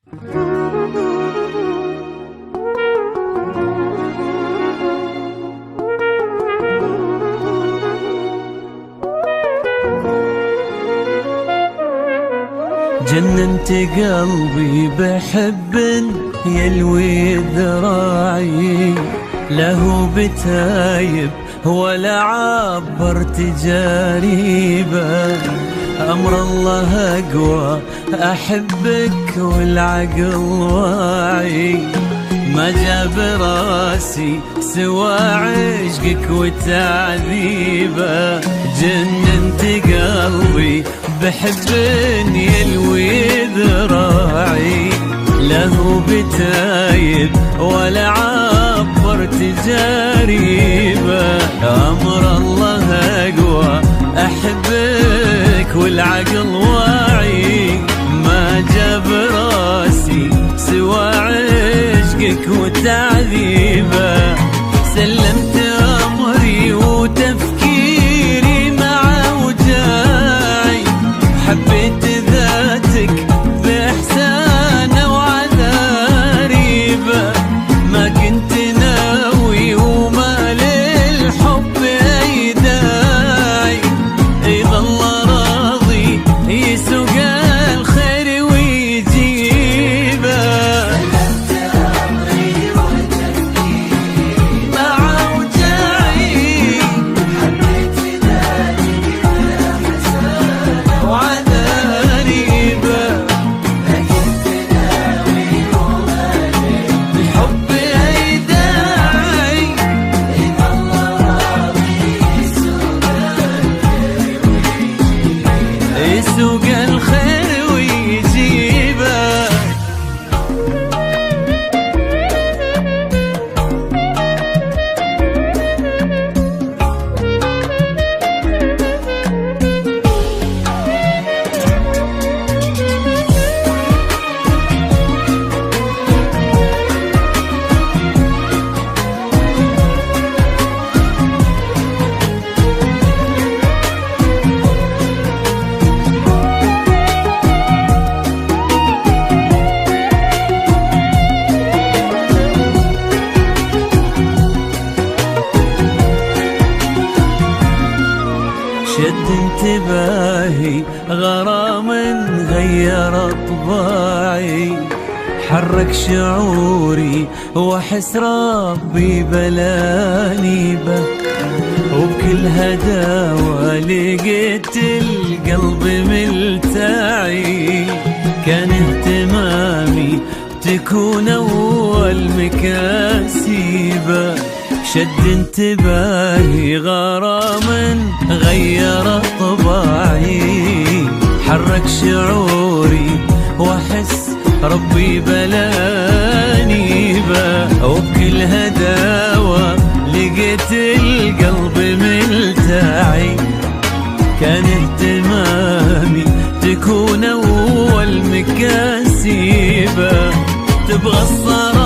جننت قلبي بحب يلوي ذراعي، له بتايب ولا عبرت جريبه. أمر الله أقوى أحبك والعقل واعي، ما جاب راسي سوى عشقك وتعذيبه. جننت قلبي بحب يلوي ذراعي، له بتايب ولا عبرت جريبه. أمر الله أقوى أحبك والعقل واعي، ما جاب راسي سوى عشقك وتعذيبه. سلمت أمري وتفكيري مع وجاعي، حبيت ذاتك بإحسان وعذاريبه. ما كنت ناوي وما للحب أي داعي، يظل راضي يسوق الخير ويجيبه. سلمت أمري وتفكيري مع وجاعي، حبيت ذاتك بإحسان وعذاريبه. ما كنت ناوي وما للحب أي داعي، يظل راضي يسوق الخير ويجيبه. شد انتباهي غرام غير طباعي، حرك شعوري واحس ربي بلاني به. وبكل هداوة لقيت القلب ملتاعي، كان اهتمامي تكون أول مكاسبه. شد انتباهي غرام غير طباعي، حرك شعوري واحس ربي بلاني به. وبكل هداوة لقيت القلب ملتاعي، كان اهتمامي تكون أول مكاسبه. تبغى الصراحة